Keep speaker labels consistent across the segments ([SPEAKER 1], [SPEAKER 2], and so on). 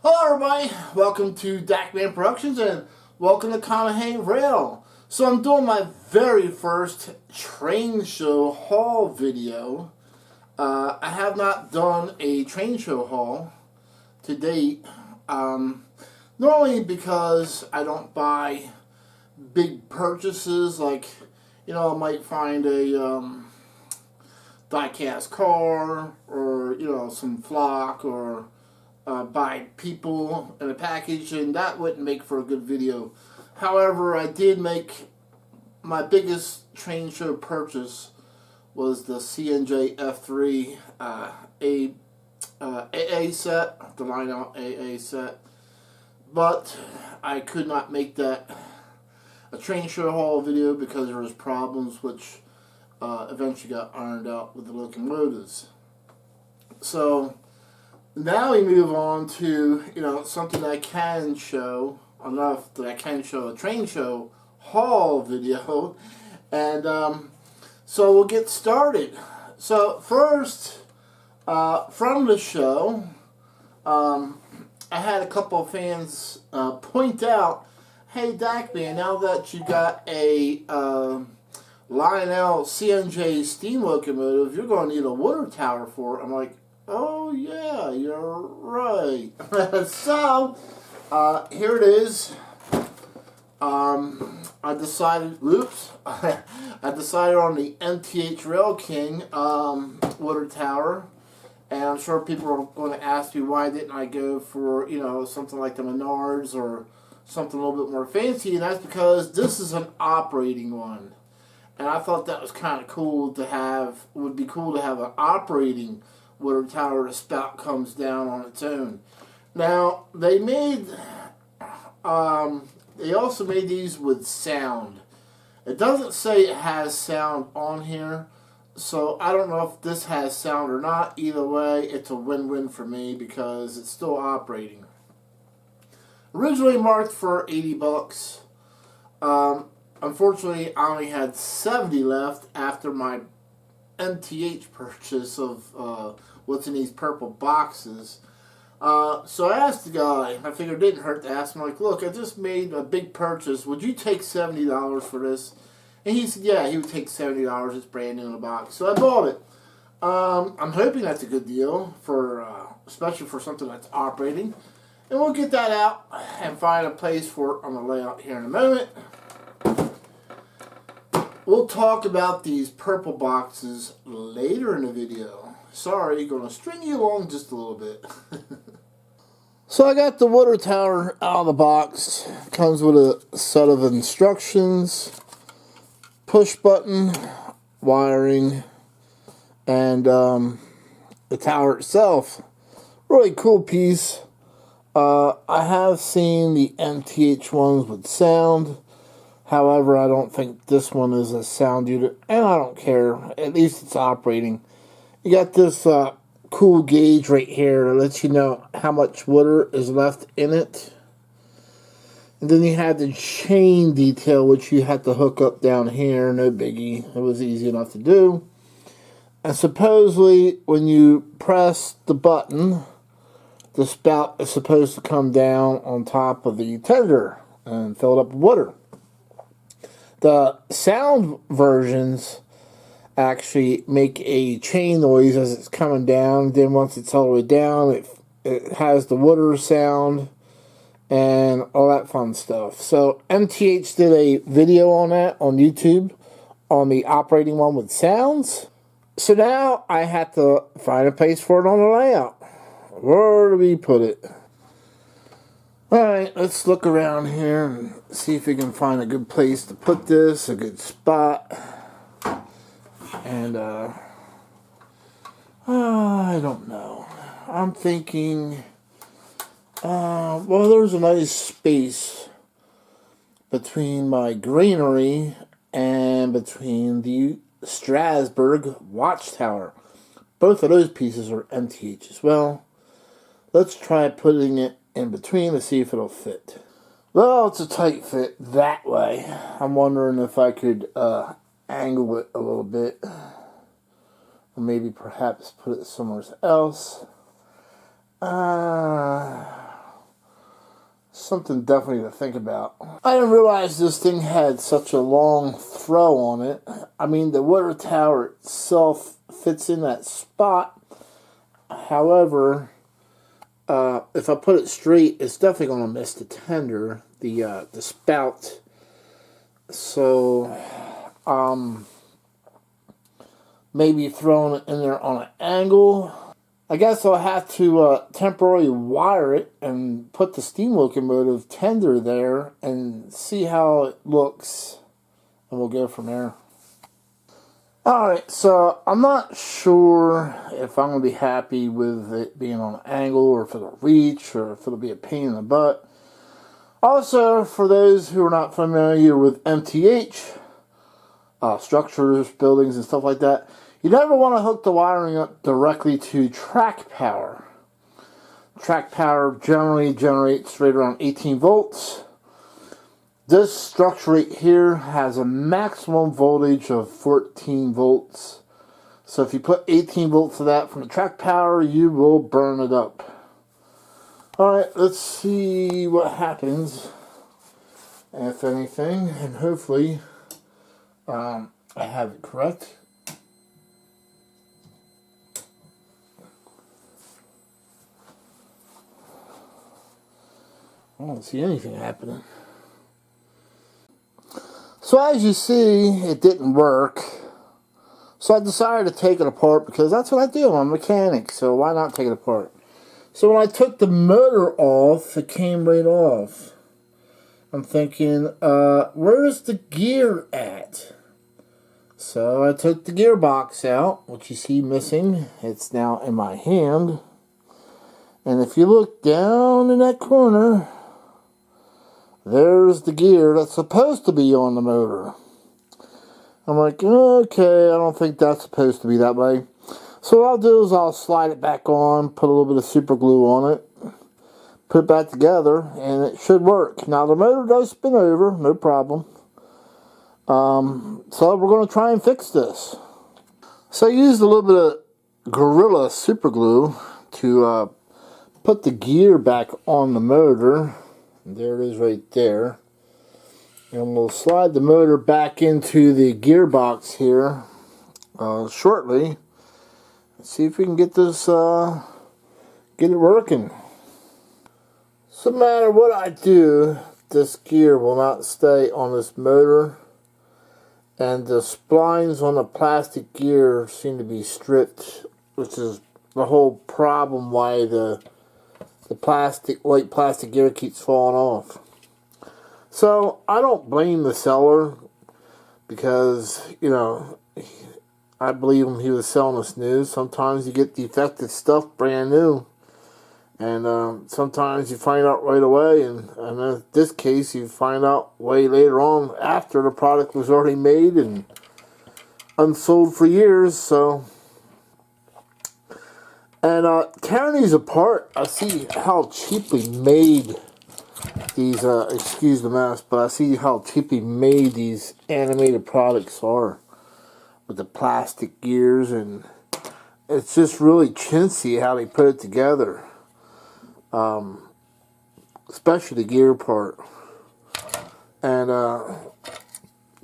[SPEAKER 1] Hello everybody, welcome to Dakman Productions and welcome to Conahey Rail. So I'm doing my very first train show haul video. I have not done a train show haul to date. Normally because I don't buy big purchases like, I might find a die-cast car or, some flock or buy people in a package, and that wouldn't make for a good video. However, I did make my biggest train show purchase was the CNJ F3 AA set, the Lionel AA set, but I could not make that a train show haul video because there was problems which eventually got ironed out with the locomotives. So now we move on to, something that I can show, enough that I can show a train show haul video. And so we'll get started. So first, from the show, I had a couple of fans point out, hey Dakman, now that you got a Lionel CNJ steam locomotive, you're going to need a water tower for it. I'm like, oh yeah, you're right. So, here it is. I decided on the MTH Rail King water tower. And I'm sure people are going to ask me why didn't I go for, something like the Menards or something a little bit more fancy. And that's because this is an operating one. And I thought that was kind of cool to have, would be cool to have an operating water tower. The spout comes down on its own. Now, they also made these with sound. It doesn't say it has sound on here, so I don't know if this has sound or not. Either way, it's a win-win for me because it's still operating. Originally marked for 80 bucks. Unfortunately, I only had 70 left after my MTH purchase of what's in these purple boxes. So I asked the guy, I figured it didn't hurt to ask him, like, look, I just made a big purchase. Would you take $70 for this? And he said, yeah, he would take $70. It's brand new in the box. So I bought it. I'm hoping that's a good deal, for especially for something that's operating. And we'll get that out and find a place for it on the layout here in a moment. We'll talk about these purple boxes later in the video. Sorry, going to string you along just a little bit. So I got the water tower out of the box. Comes with a set of instructions, push button, wiring, and the tower itself. Really cool piece. I have seen the MTH ones with sound. However, I don't think this one is a sound unit, and I don't care. At least it's operating. You got this cool gauge right here that lets you know how much water is left in it. And then you have the chain detail, which you have to hook up down here. No biggie. It was easy enough to do. And supposedly, when you press the button, the spout is supposed to come down on top of the tender and fill it up with water. The sound versions actually make a chain noise as it's coming down. Then once it's all the way down, it has the water sound and all that fun stuff. So MTH did a video on that on YouTube on the operating one with sounds. So now I have to find a place for it on the layout. Where do we put it? Alright, let's look around here and see if we can find a good place to put this, a good spot. And, I don't know. I'm thinking, well, there's a nice space between my granary and between the Strasbourg Watchtower. Both of those pieces are MTH as well. Let's try putting it in between to see if it'll fit. Well, it's a tight fit that way. I'm wondering if I could angle it a little bit. Or maybe perhaps put it somewhere else. Something definitely to think about. I didn't realize this thing had such a long throw on it. I mean, the water tower itself fits in that spot. However, if I put it straight, it's definitely going to miss the tender, the spout. So, maybe throwing it in there on an angle. I guess I'll have to temporarily wire it and put the steam locomotive tender there and see how it looks, and we'll go from there. Alright, so I'm not sure if I'm going to be happy with it being on an angle, or if it'll reach, or if it'll be a pain in the butt. Also, for those who are not familiar with MTH, structures, buildings, and stuff like that, you never want to hook the wiring up directly to track power. Track power generally generates right around 18 volts. This structure right here has a maximum voltage of 14 volts. So if you put 18 volts of that from the track power, you will burn it up. Alright, let's see what happens, if anything, and hopefully I have it correct. I don't see anything happening. So as you see, it didn't work. So I decided to take it apart because that's what I do. I'm a mechanic, so why not take it apart? So when I took the motor off, it came right off. I'm thinking, where's the gear at? So I took the gearbox out, which you see missing. It's now in my hand. And if you look down in that corner, there's the gear that's supposed to be on the motor. I'm like, okay, I don't think that's supposed to be that way. So what I'll do is I'll slide it back on, put a little bit of super glue on it, put it back together, and it should work. Now the motor does spin over, no problem. So we're going to try and fix this. So I used a little bit of Gorilla super glue to put the gear back on the motor. There it is right there. And we'll slide the motor back into the gearbox here shortly. Let's see if we can get this, get it working. So no matter what I do, this gear will not stay on this motor. And the splines on the plastic gear seem to be stripped, which is the whole problem why the white plastic gear keeps falling off. So I don't blame the seller because, you know, I believe him, he was selling us new. Sometimes you get defective stuff brand new, and sometimes you find out right away, and in this case you find out way later on after the product was already made and unsold for years. So, and tearing these apart, I see how cheaply made these, excuse the mess, but I see how cheaply made these animated products are with the plastic gears, and it's just really chintzy how they put it together, especially the gear part, and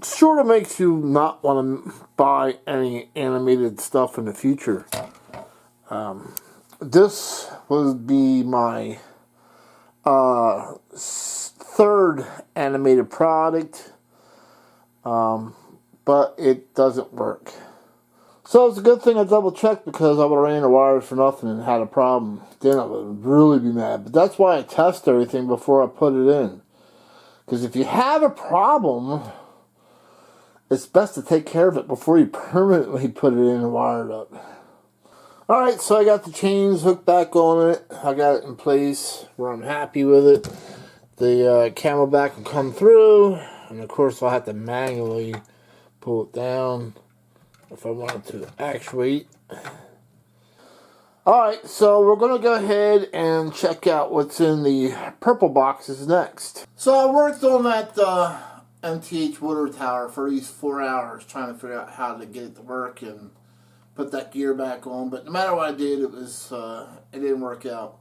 [SPEAKER 1] sort of makes you not want to buy any animated stuff in the future. This would be my third animated product, but it doesn't work. So it's a good thing I double checked, because I would have ran the wires for nothing and had a problem. Then I would really be mad. But that's why I test everything before I put it in. Because if you have a problem, it's best to take care of it before you permanently put it in and wire it up. Alright, so I got the chains hooked back on it. I got it in place where I'm happy with it. The camelback can come through, and of course I'll have to manually pull it down if I wanted to actuate. Alright, so we're going to go ahead and check out what's in the purple boxes next. So I worked on that MTH water tower for these 4 hours trying to figure out how to get it to work and put that gear back on, but no matter what I did, it didn't work out.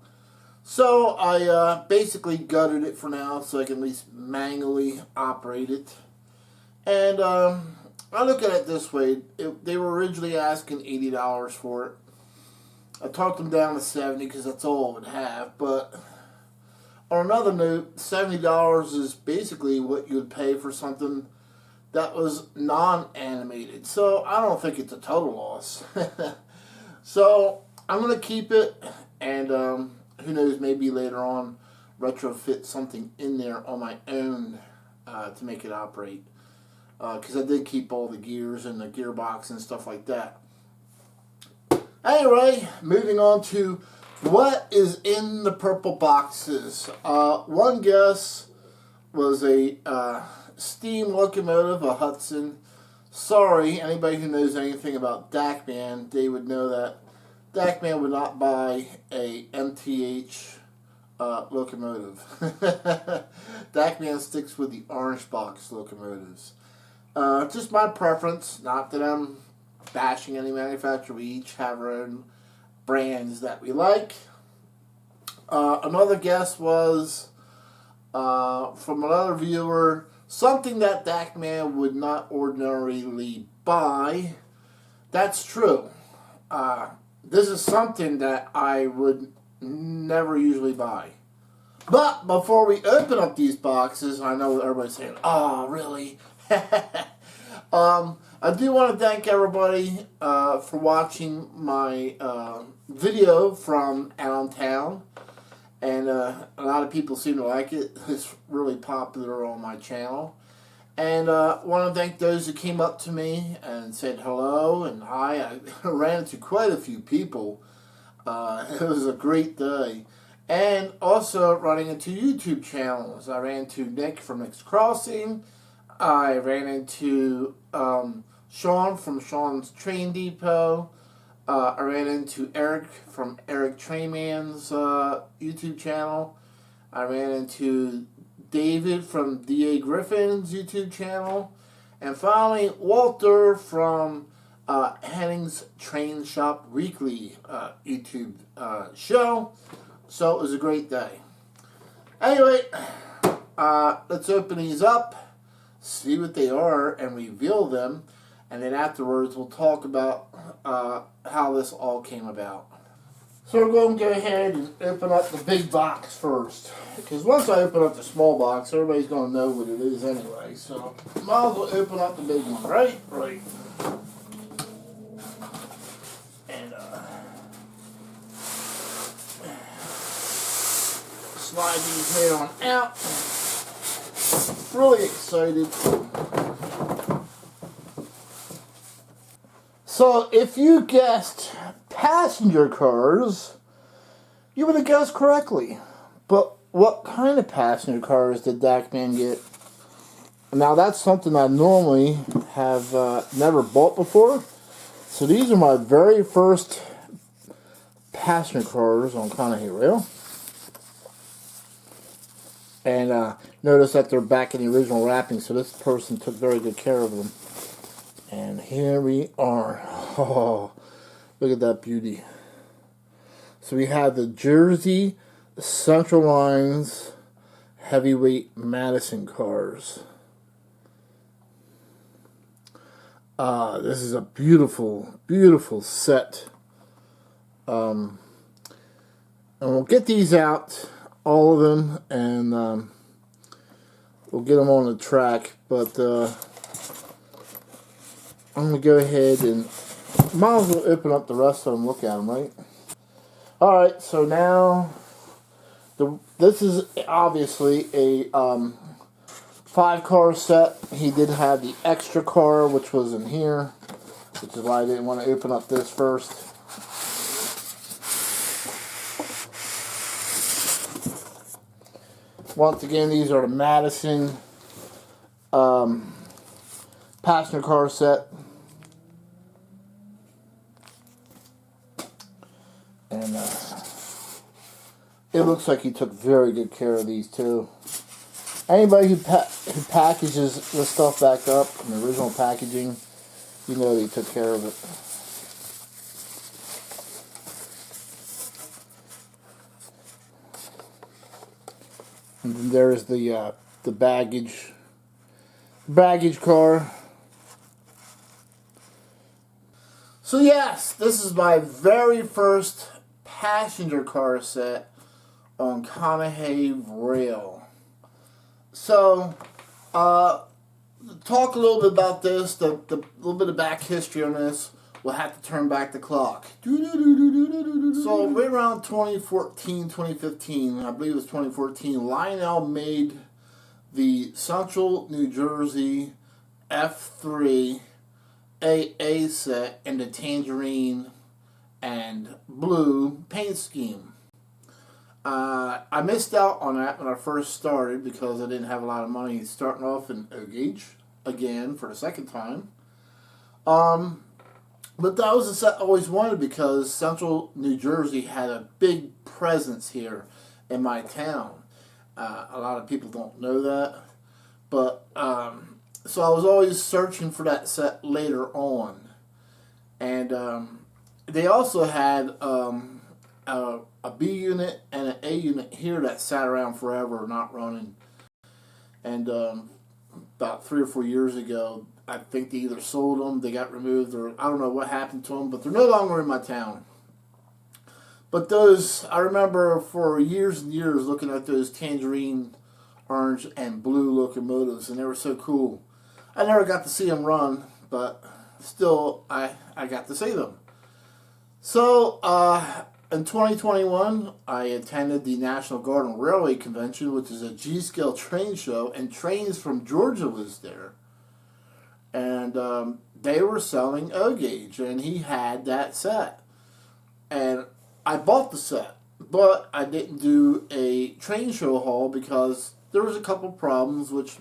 [SPEAKER 1] So I basically gutted it for now so I can at least manually operate it. And I look at it this way. They were originally asking $80 for it. I talked them down to $70 because that's all it would have. But on another note, $70 is basically what you would pay for something that was non-animated. So I don't think it's a total loss. So I'm going to keep it, and who knows, maybe later on retrofit something in there on my own to make it operate. Because I did keep all the gears and the gearbox and stuff like that. Anyway, moving on to what is in the purple boxes. One guess was a steam locomotive, a Hudson. Sorry, anybody who knows anything about Dakman, they would know that Dakman would not buy a MTH locomotive. Dakman sticks with the orange box locomotives. Just my preference, not that I'm bashing any manufacturer. We each have our own brands that we like. Another guess was from another viewer, something that Dakman would not ordinarily buy. That's true. This is something that I would never usually buy. But before we open up these boxes, I know everybody's saying, "Oh, really?" I do want to thank everybody for watching my video from Allentown. And a lot of people seem to like it. It's really popular on my channel. And I want to thank those who came up to me and said hello and hi. I ran into quite a few people. It was a great day. And also running into YouTube channels. I ran into Nick from Nick's Crossing. I ran into Sean from Sean's Train Depot. I ran into Eric from Eric Trainman's YouTube channel. I ran into David from D.A. Griffin's YouTube channel. And finally, Walter from Henning's Train Shop Weekly YouTube show. So it was a great day. Anyway, let's open these up, see what they are, and reveal them. And then afterwards, we'll talk about how this all came about. So we're going to go ahead and open up the big box first. Because once I open up the small box, everybody's going to know what it is anyway. So might as well open up the big one, right? Right. And slide these head on out. Really excited. So if you guessed passenger cars, you would have guessed correctly. But what kind of passenger cars did Dakman get? Now that's something I normally have never bought before. So these are my very first passenger cars on Conahey Rail. And notice that they're back in the original wrapping, so this person took very good care of them. And here we are. Oh, look at that beauty. So we have the Jersey Central Lines heavyweight Madison cars. This is a beautiful, beautiful set. And we'll get these out, all of them, and we'll get them on the track. But I'm going to go ahead and might as well open up the rest of them, look at them, right? Alright, so now this is obviously a 5-car set. He did have the extra car, which was in here, which is why I didn't want to open up this first. Once again, these are the Madison passenger car set. And it looks like he took very good care of these too. Anybody who packages this stuff back up in the original packaging, you know that he took care of it. And then there's the baggage car. So yes, this is my very first passenger car set on Conahey Rail. So, talk a little bit about this, the little bit of back history on this. We'll have to turn back the clock. So right around 2014, 2015, I believe it was 2014, Lionel made the Central New Jersey F3 AA set in the tangerine and blue paint scheme. I missed out on that when I first started because I didn't have a lot of money starting off in O-Gauge again for the second time. But that was a set I always wanted because Central New Jersey had a big presence here in my town. A lot of people don't know that. But, so I was always searching for that set later on. And they also had a B unit and an A unit here that sat around forever, not running. And about 3 or 4 years ago, I think they either sold them, they got removed, or I don't know what happened to them, but they're no longer in my town. But those, I remember for years and years looking at those tangerine, orange, and blue locomotives, and they were so cool. I never got to see them run, but still, I got to see them. So, in 2021, I attended the National Guard and Railway Convention, which is a G-scale train show, and Trains from Georgia was there. And they were selling O-Gauge, and he had that set. And I bought the set, but I didn't do a train show haul because there was a couple problems which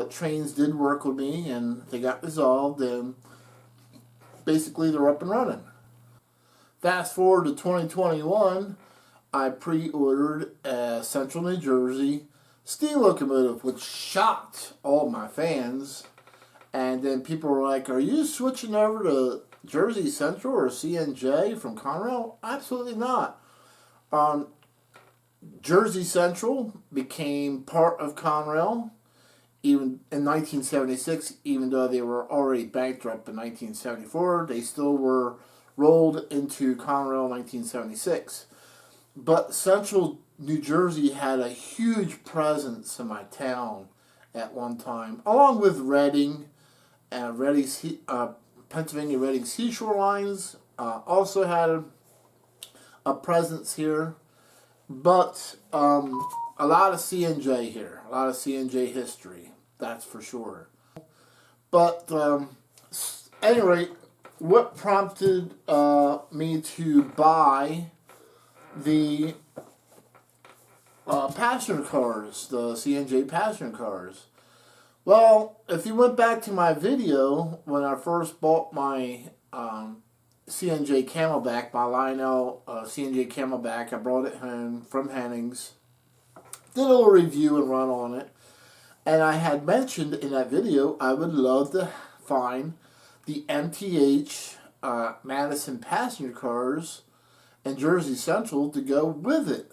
[SPEAKER 1] trains did work with me, and they got resolved, and basically they're up and running. Fast forward to 2021, I pre-ordered a Central New Jersey steam locomotive, which shocked all my fans. And then people were like, are you switching over to Jersey Central or CNJ from Conrail? Absolutely not. Jersey Central became part of Conrail even in 1976, even though they were already bankrupt in 1974. They still were rolled into Conrail in 1976. But Central New Jersey had a huge presence in my town at one time, along with Reading. Pennsylvania Reading Seashore Lines also had a presence here, but a lot of CNJ here, a lot of CNJ history, that's for sure. But at any rate, what prompted me to buy the passenger cars, the CNJ passenger cars? Well, if you went back to my video when I first bought my CNJ Camelback, my Lionel CNJ Camelback, I brought it home from Hennings, did a little review and run on it, and I had mentioned in that video I would love to find the MTH Madison passenger cars and Jersey Central to go with it.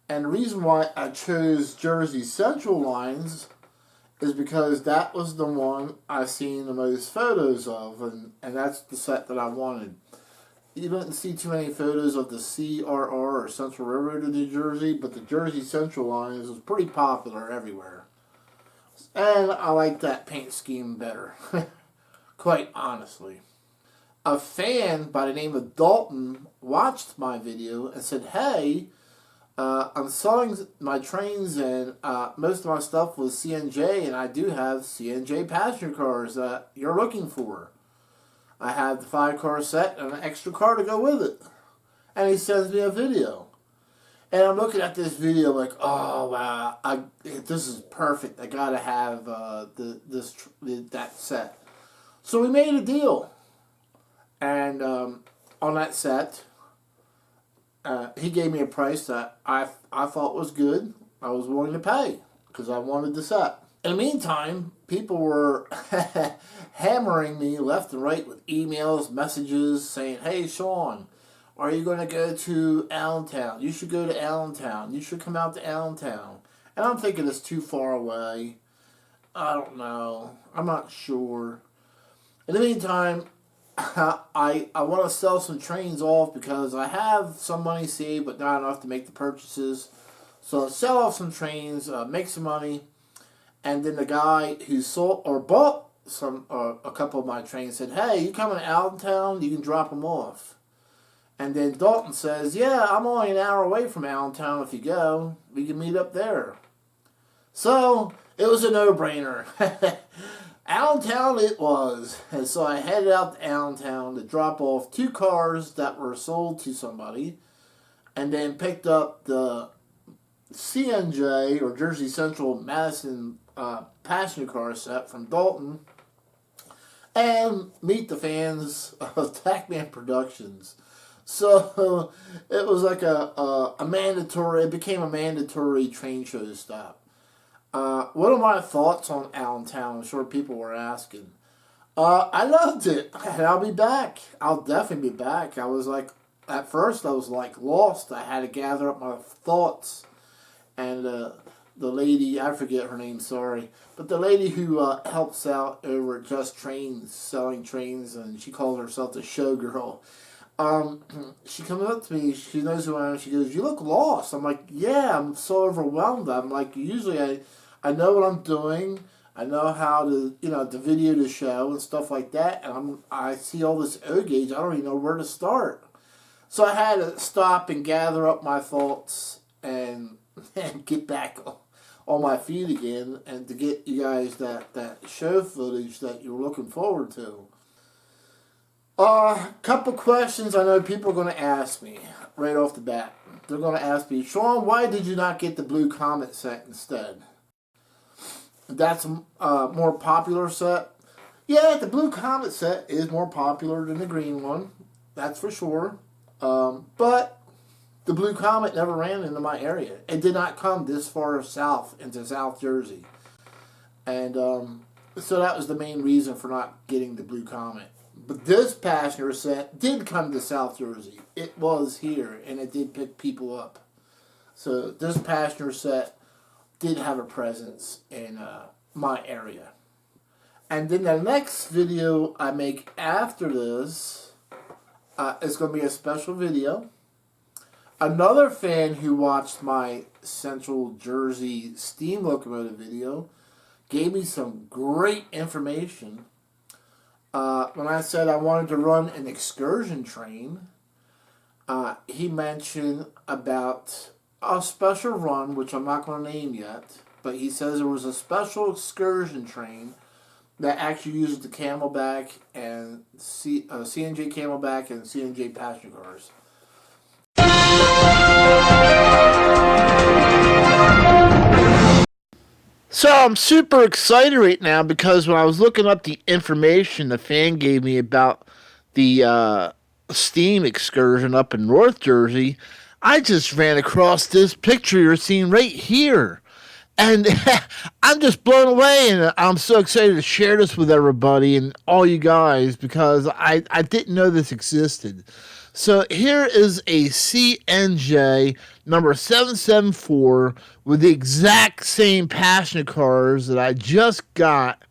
[SPEAKER 1] And the reason why I chose Jersey Central lines is because that was the one I've seen the most photos of, and that's the set that I wanted. You didn't see too many photos of the CRR or Central Railroad of New Jersey, but the Jersey Central lines was pretty popular everywhere. And I like that paint scheme better, quite honestly. A fan by the name of Dalton watched my video and said, hey, I'm selling my trains and most of my stuff was CNJ, and I do have CNJ passenger cars that you're looking for. I have the 5-car set and an extra car to go with it. And he sends me a video. And I'm looking at this video like, oh wow, this is perfect. I gotta have that set. So we made a deal. And on that set, he gave me a price that I thought was good. I was willing to pay because I wanted the set. In the meantime, people were hammering me left and right with emails, messages saying, hey Sean, Are you going to go to Allentown? You should go to Allentown. You should come out to Allentown. And I'm thinking it's too far away. I don't know. I'm not sure. In the meantime, I want to sell some trains off because I have some money saved, but not enough to make the purchases. So I'll sell off some trains, make some money, and then the guy who sold or bought a couple of my trains said, "Hey, you coming to Allentown? You can drop them off." And then Dalton says, "Yeah, I'm only an hour away from Allentown. If you go, we can meet up there." So it was a no-brainer. Allentown it was. And so I headed out to Allentown to drop off 2 cars that were sold to somebody, and then picked up the CNJ, or Jersey Central Madison passenger car set from Dalton, and meet the fans of Dakman Productions. So it was like a mandatory, it became a mandatory train show stop. What are my thoughts on Allentown? I'm sure people were asking. I loved it, and I'll be back. I'll definitely be back. I was like, at first I was like lost. I had to gather up my thoughts. And the lady, I forget her name, sorry, but the lady who helps out over at Just Trains, selling trains, and she calls herself the showgirl. She comes up to me, she knows who I am, she goes, "You look lost." I'm like, "Yeah, I'm so overwhelmed." I'm like, usually I know what I'm doing, I know how to, the video to show and stuff like that, and I see all this O-gauge, I don't even know where to start. So I had to stop and gather up my thoughts and get back on my feet again, and to get you guys that show footage that you're looking forward to. Couple questions I know people are going to ask me right off the bat. They're going to ask me, "Sean, why did you not get the Blue Comet set instead?" That's a more popular set. Yeah, the Blue Comet set is more popular than the green one. That's for sure. But the Blue Comet never ran into my area. It did not come this far south into South Jersey. And so that was the main reason for not getting the Blue Comet. But this passenger set did come to South Jersey. It was here, and it did pick people up. So this passenger set did have a presence in my area. And then the next video I make after this is going to be a special video. Another fan who watched my Central Jersey steam locomotive video gave me some great information. When I said I wanted to run an excursion train, he mentioned about a special run, which I'm not going to name yet, but he says there was a special excursion train that actually uses the Camelback and CNJ Camelback and CNJ passenger cars. So I'm super excited right now because when I was looking up the information the fan gave me about the steam excursion up in North Jersey, I just ran across this picture you're seeing right here. And I'm just blown away, and I'm so excited to share this with everybody and all you guys because I didn't know this existed. So here is a CNJ number 774 with the exact same passenger cars that I just got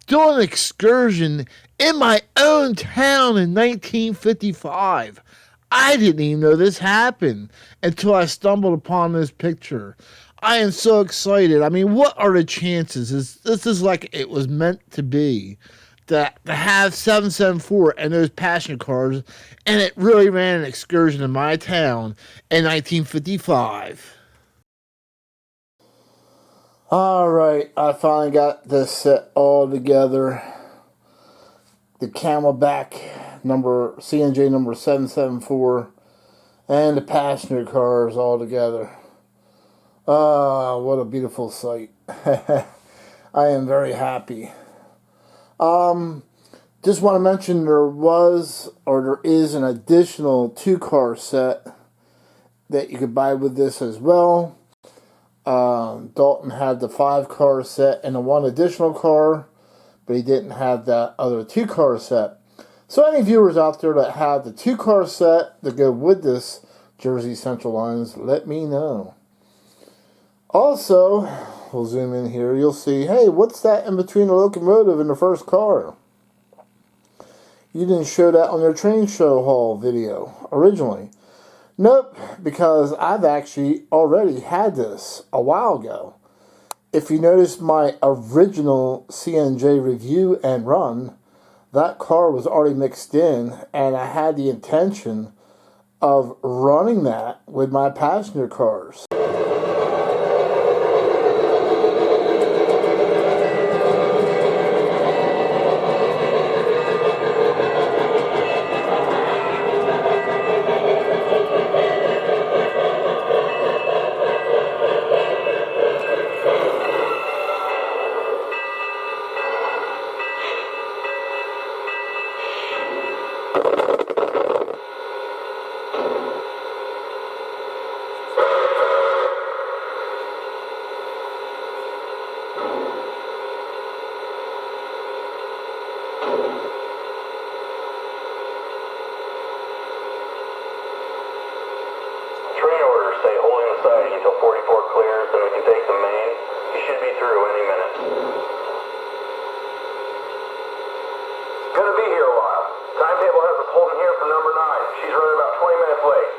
[SPEAKER 1] doing an excursion in my own town in 1955. I didn't even know this happened until I stumbled upon this picture. I am so excited. I mean, what are the chances? This is like it was meant to be. To have 774 and those passenger cars, and it really ran an excursion in my town in 1955. Alright, I finally got this set all together. The Camelback CNJ number 774 and the passenger cars all together. What a beautiful sight. I am very happy. Just want to mention there is an additional 2-car set that you could buy with this as well. Dalton had the 5-car set and the 1 additional car, but he didn't have that other 2-car set. So any viewers out there that have the 2-car set that go with this Jersey Central lines, let me know. Also, we'll zoom in here, you'll see, hey, what's that in between the locomotive and the first car? You didn't show that on your train show haul video originally. Nope, because I've actually already had this a while ago. If you notice my original CNJ review and run, that car was already mixed in, and I had the intention of running that with my passenger cars.
[SPEAKER 2] Say holding the siding until 44 clears, then we can take the main. You should be through any minute. Gonna be here a while. Timetable has us holding here for number 9. She's running about 20 minutes late.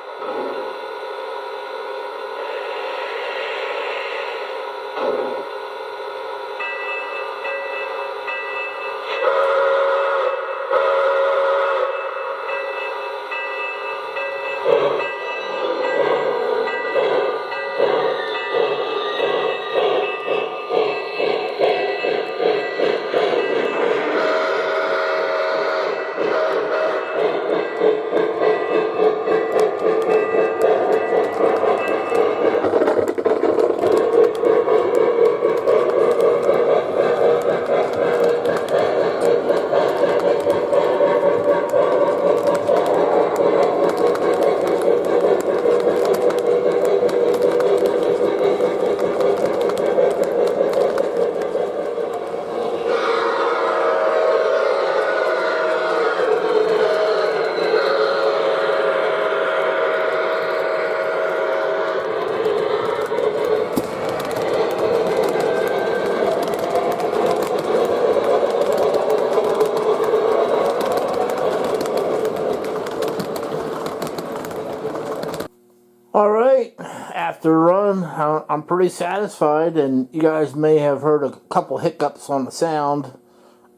[SPEAKER 1] Alright, after a run, I'm pretty satisfied, and you guys may have heard a couple hiccups on the sound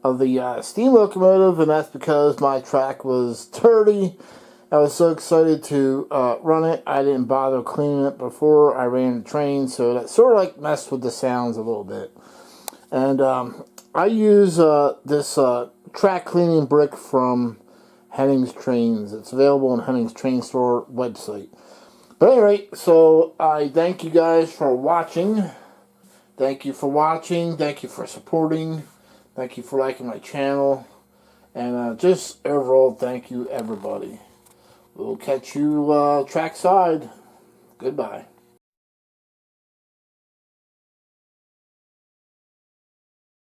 [SPEAKER 1] of the steam locomotive, and that's because my track was dirty. I was so excited to run it, I didn't bother cleaning it before I ran the train, so that sort of like messed with the sounds a little bit. And I use this track cleaning brick from Henning's Trains. It's available on Henning's Train Store website. But anyway, so I thank you guys for watching. Thank you for watching. Thank you for supporting. Thank you for liking my channel. And just overall, thank you everybody. We'll catch you trackside. Goodbye.